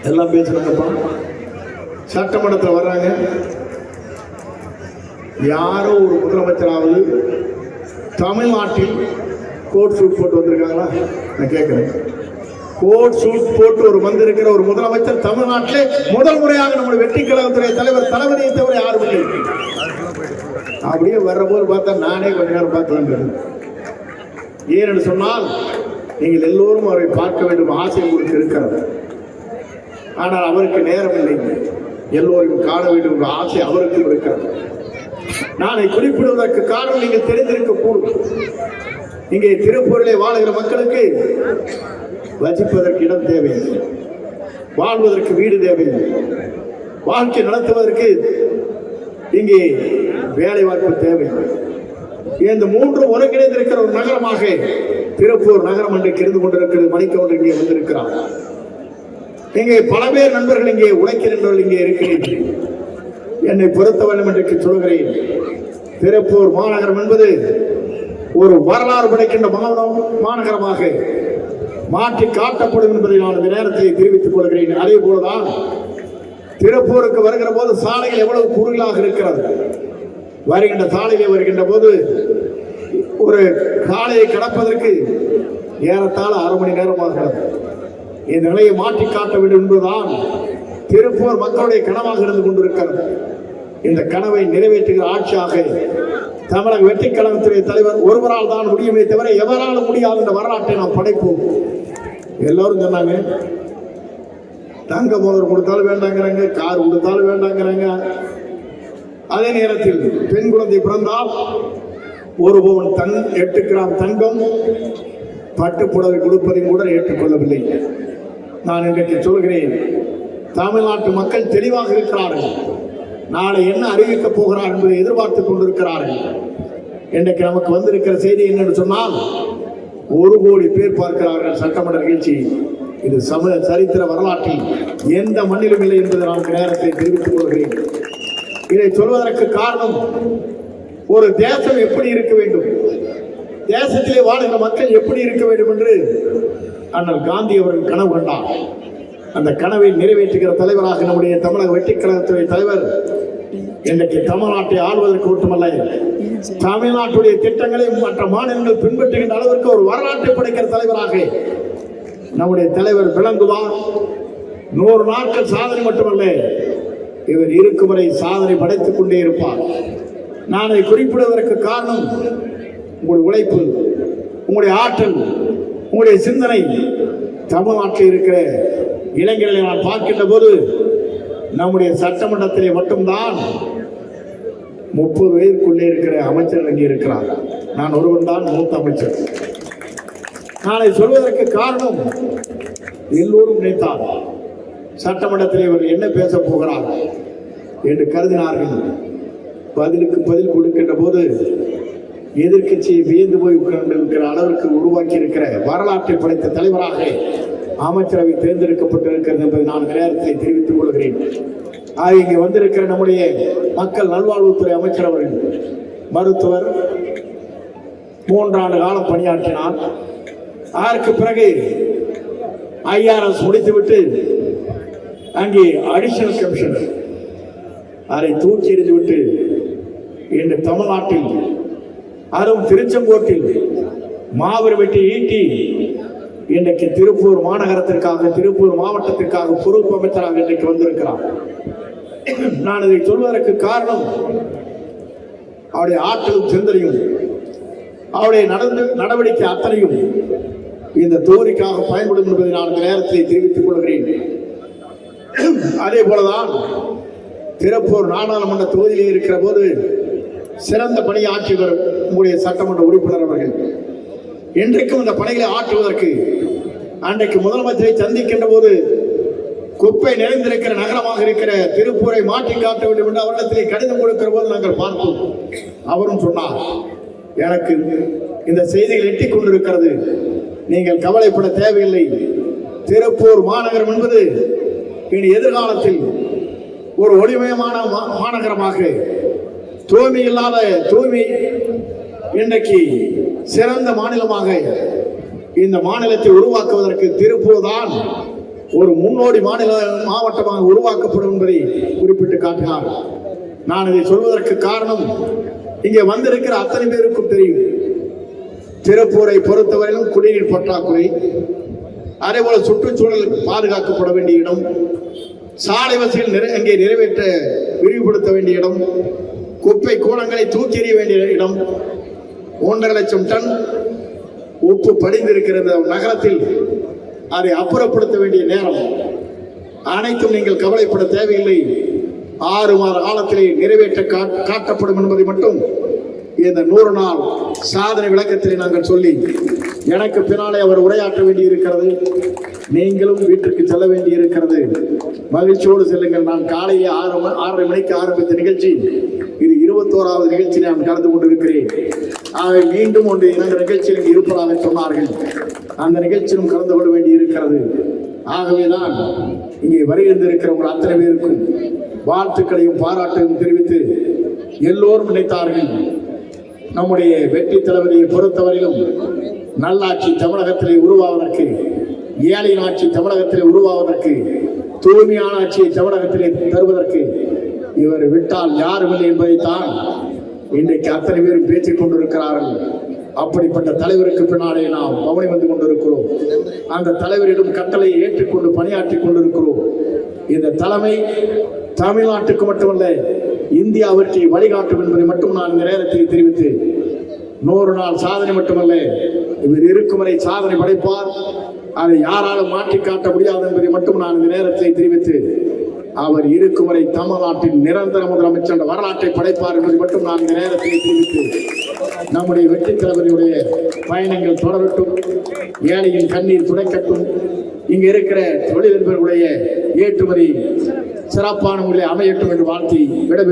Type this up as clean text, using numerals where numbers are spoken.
எல்லாம் பேசுறாங்கப்பா. சட்டமன்றத்தில் வர்றாங்க. யாரோ ஒரு முதலமைச்சராவது தமிழ்நாட்டில் கோட் சூட் போட்டு வந்திருக்காங்களா? நான் கேட்கிறேன். கோட் சூட் போட்டு ஒரு வந்திருக்கிற ஒரு முதலமைச்சர் தமிழ்நாட்டிலே முதல் முறையாக நம்முடைய வெற்றி கழகத்துறை தலைவர் தளபதியை தவிர யாரும் இல்லை. அப்படியே வர்ற போது பார்த்தா நானே கொஞ்ச நேரம் பார்த்து வந்தேன். ஏனென்று சொன்னால் நீங்கள் எல்லோரும் அவரை பார்க்க வேண்டும் ஆசை உங்களுக்கு இருக்கிறது. ஆனால் அவருக்கு நேரம் இல்லை. எல்லோரும் காண வேண்டும் என்ற ஆசை அவருக்கும் இருக்கிறது. நானை குறிப்பிடுவதற்கு காரணம் நீங்கள் தெரிந்திருக்க கூடும். இங்கே திருப்பூரிலே வாழுகிற மக்களுக்கு வசிப்பதற்கு இடம் தேவை, வாழ்வதற்கு வீடு தேவை, வாழ்க்கை நடத்துவதற்கு இங்கே வேலை வாய்ப்பு தேவை. இந்த மூன்று ஒருங்கிணைந்திருக்கிற ஒரு நகரமாக திருப்பூர் நகரம் இன்றைக்கு இருந்து கொண்டிருக்கிறது. மணிக்கவுண்டர் இங்கே வந்திருக்கிறார். இங்கே பல பேர் நண்பர்கள் இங்கே உழைக்கிறவர்கள் இங்கே இருக்கிறீர்கள். என்னை பொறுத்த வேண்டும் என்று சொல்கிறேன். திருப்பூர் மாநகரம் என்பது ஒரு வரலாறு படைக்கின்ற மாநகரமாக மாற்றி காட்டப்படும் என்பதை நான் இந்த நேரத்தை தெரிவித்துக் கொள்கிறேன். அதே போலதான் திருப்பூருக்கு வருகிற போது சாலைகள் எவ்வளவு குறுகலாக இருக்கிறது. வருகின்ற சாலையிலே வருகின்ற போது ஒரு சாலையை கடப்பதற்கு ஏறத்தாழ அரை மணி நேரமாகிறது. இந்த நிலையை மாற்றி காட்ட வேண்டும் என்பதுதான் திருப்பூர் மக்களுடைய கனவாக இருந்து கொண்டிருக்கிறது. இந்த கனவை நிறைவேற்றுகிற ஆட்சியாக தமிழக வெற்றி கழகத்துறை தலைவர் ஒருவரால் தான் முடியுமே தவிர எவராலும் முடியாது என்ற வரலாற்றை நாம் படைப்போம். எல்லோரும் சொன்னாங்க, தங்க மோதிரம் கொடுத்தாலும் வேண்டாங்கிறாங்க, கார் கொடுத்தாலும் வேண்டாங்கிறாங்க. அதே நேரத்தில் பெண் குழந்தை பிறந்தால் ஒரு பவுன் 8 கிராம் தங்கம் பட்டுப்புடவை கொடுப்பதையும் கூட ஏற்றுக்கொள்ளவில்லை. நான் இன்றைக்கு சொல்கிறேன், தமிழ்நாட்டு மக்கள் தெளிவாக இருக்கிறார்கள். நாளை என்ன அறிவிக்கப் போகிறார் என்பதை எதிர்பார்த்துக் கொண்டிருக்கிறார்கள். இன்றைக்கு நமக்கு வந்திருக்கிற செய்தி என்னன்னு சொன்னால் 1 கோடி பேர் பார்க்கிறார்கள் சட்டமன்ற நிகழ்ச்சி. இது சரித்திர வரலாற்றில் எந்த மண்ணிலும் இல்லை என்பதை நான் நேரத்தை தெரிவித்துக் கொள்கிறேன். இதை சொல்வதற்கு காரணம், ஒரு தேசம் எப்படி இருக்க வேண்டும், தேசத்திலே வாழ்கிற மக்கள் எப்படி இருக்க வேண்டும் என்று அண்ணல் காந்தி அவர்கள் கனவு கண்டார். அந்த கனவை நிறைவேற்றுகிற தலைவராக நம்முடைய தமிழக வெற்றி கழகத்துறை தலைவர் இன்றைக்கு தமிழ்நாட்டை ஆள்வதற்கு மட்டுமல்ல, தமிழ்நாட்டுடைய திட்டங்களை மற்ற மாநிலங்கள் பின்பற்றுகின்ற அளவிற்கு ஒரு வரலாற்றை படைக்கிற தலைவராக நம்முடைய தலைவர் விளங்குவார். 100 நாட்கள் சாதனை மட்டுமல்ல, இவர் இருக்கும் வரை சாதனை படைத்துக் கொண்டே இருப்பார். நான் அதை குறிப்பிடுவதற்கு காரணம், உங்களுடைய உழைப்பு, உங்களுடைய ஆற்றல், உங்களுடைய சிந்தனை. தமிழ்நாட்டில் இருக்கிற இளைஞர்களை நான் பார்க்கின்ற போது நம்முடைய சட்டமன்றத்திலே மட்டும்தான் 30 வயதுக்குள்ளே இருக்கிற அமைச்சர் அங்கே இருக்கிறார். நான் ஒருவன் தான் மூத்த அமைச்சர். நான் சொல்வதற்கு காரணம், எல்லோரும் நினைத்தார் சட்டமன்றத்திலே இவர் என்ன பேச போகிறார் என்று கருதினார்கள். பதிலுக்கு பதில் கொடுக்கின்ற போது எதிர்கட்சியை வியந்து போய் உட்கார்ந்திருக்கிற அளவிற்கு உருவாக்கி இருக்கிற வரலாற்றை படைத்த தலைவராக அமைச்சரவை தேர்ந்தெடுக்கப்பட்டிருக்கிறது என்பதை நான் நேரத்தில் தெரிவித்துக் கொள்கிறேன். இங்கே வந்திருக்கிற நம்முடைய மக்கள் நல்வாழ்வுத்துறை அமைச்சர் அவர்கள் மருத்துவர், 3 ஆண்டு காலம் பணியாற்றினார். அதற்கு பிறகு IRS முடித்துவிட்டு அங்கே அடிஷனல் கமிஷனர் அதை தூக்கி எறிந்துவிட்டு இன்று தமிழ்நாட்டில் அதுவும் திருச்செங்கோட்டில் மாபெரும் வெற்றி ஈட்டி இன்றைக்கு திருப்பூர் மாநகரத்திற்காக, திருப்பூர் மாவட்டத்திற்காக பொறுப்பு அமைச்சராக இன்றைக்கு வந்திருக்கிறார். நான் இதை சொல்வதற்கு காரணம், அவருடைய ஆற்றலும் சிந்தனையும், அவருடைய நடவடிக்கை அத்தனையும் இந்த தொகுதிக்காக பயன்படும் என்பதை நான் இந்த நேரத்தில் தெரிவித்துக் கொள்கிறேன். அதே போலதான் திருப்பூர் நாடாளுமன்ற தொகுதியிலே இருக்கிற போது சிறந்த பணியை ஆற்றியவர் உங்களுடைய சட்டமன்ற உறுப்பினர் அவர்கள். இன்றைக்கும் இந்த பணிகளை ஆற்றுவதற்கு அன்றைக்கு முதலமைச்சரை சந்திக்கின்ற போது குப்பை நிறைந்திருக்கிற நகரமாக இருக்கிற திருப்பூரை மாற்றி காட்ட வேண்டும் என்று அவரிடத்திலே கடிதம் கொடுக்கிற போது நாங்கள் பார்த்தோம். அவரும் சொன்னார், எனக்கு இந்த செய்திகள் எட்டிக் கொண்டிருக்கிறது, நீங்கள் கவலைப்பட தேவையில்லை. திருப்பூர் மாநகரம் என்பது இனி எதிர்காலத்தில் ஒரு ஒளிமயமான மாநகரமாக, தூய்மை இல்லாத தூய்மை இன்றைக்கு சிறந்த மாநிலமாக இந்த மாநிலத்தை உருவாக்குவதற்கு திருப்பூர் தான் ஒரு முன்னோடி மாவட்டமாக உருவாக்கப்படும் என்பதை குறிப்பிட்டு காட்டினார். நான் இதை சொல்வதற்கு காரணம், இங்கே வந்திருக்கிற அத்தனை பேருக்கும் தெரியும், திருப்பூரை பொறுத்தவரையிலும் குடிநீர் பற்றாக்குறை, அதேபோல சுற்றுச்சூழல் பாதுகாக்கப்பட வேண்டிய இடம், சாலை வசதிகள் அங்கே நிறைவேற்ற விரிவுபடுத்த வேண்டிய இடம், குப்பை கூடங்களை தூக்கி எறிய வேண்டிய இடம், 1.5 லட்சம் டன் உப்பு படிந்திருக்கிற நகரத்தில் அதை அப்புறப்படுத்த வேண்டிய நேரம், அனைத்தும் நீங்கள் கவலைப்பட தேவையில்லை. 6 மாத காலத்திலே நிறைவேற்ற காட்டப்படும் என்பதை மட்டும் இந்த 100 நாள் சாதனை விளக்கத்திலே நாங்கள் சொல்லி, எனக்கு பின்னாலே அவர் உரையாற்ற வேண்டி இருக்கிறது. நீங்களும் வீட்டிற்கு செல்ல வேண்டி இருக்கிறது. மகிழ்ச்சியோடு செல்லுங்கள். நான் காலையே 6:30 மணிக்கு ஆரம்பித்த நிகழ்ச்சி இது 21வது நிகழ்ச்சி நான் கலந்து கொண்டிருக்கிறேன். ஆக மீண்டும் 2 நிகழ்ச்சியில் இருப்பதாக சொன்னார்கள். அந்த நிகழ்ச்சியிலும் கலந்து கொள்ள வேண்டி இருக்கிறது. ஆகவேதான் இங்கே வருகின்றிருக்கிறவங்க அத்தனை பேருக்கும் வாழ்த்துக்களையும் பாராட்டையும் தெரிவித்து, எல்லோரும் நினைத்தார்கள் நம்முடைய வெற்றி தலைவரியை பொறுத்தவரையிலும் நல்லாட்சி தமிழகத்திலே உருவாவதற்கு, ஏழை ஆட்சி தமிழகத்திலே உருவாவதற்கு, தூய்மையான ஆட்சியை தமிழகத்திலே தருவதற்கு இவர் விட்டால் யாருமில்லை என்பதைத்தான் இன்றைக்கு அத்தனை பேரும் பேசிக் கொண்டிருக்கிறார்கள். அப்படிப்பட்ட தலைவருக்கு பின்னாலே நாம் கவனி வந்து கொண்டிருக்கிறோம். அந்த தலைவரிடம் கட்டளையை ஏற்றுக்கொண்டு பணியாற்றி கொண்டிருக்கிறோம். இந்த தலைமை தமிழ்நாட்டுக்கு மட்டுமல்ல, இந்தியாவிற்கு வழிகாட்டும் என்பதை மட்டும் நான் இந்த நேரத்தில் தெரிவித்து, 100 நாள் சாதனை மட்டுமல்ல, இவர் இருக்கும் வரை சாதனை படைப்பார். அதை யாராலும் மாற்றி காட்ட முடியாது என்பதை மட்டும் நான் இந்த நேரத்தில் தெரிவித்து, அவர் இருக்கும் வரை தமிழ்நாட்டின் நிரந்தர முதலமைச்சர் என்ற வரலாற்றை படைப்பார் என்பதை மட்டும் நான் இந்த நேரத்தில் தெரிவித்து, நம்முடைய வெற்றி தலைவருடைய பயணங்கள் தொடரட்டும், ஏழையின் கண்ணீர் துடைக்கட்டும், இங்க இருக்கிற தொழிலதிபர்களுடைய ஏற்றுமதி சிறப்பான முறையில் அமையட்டும் என்று வாழ்த்தி விடைபெறும்.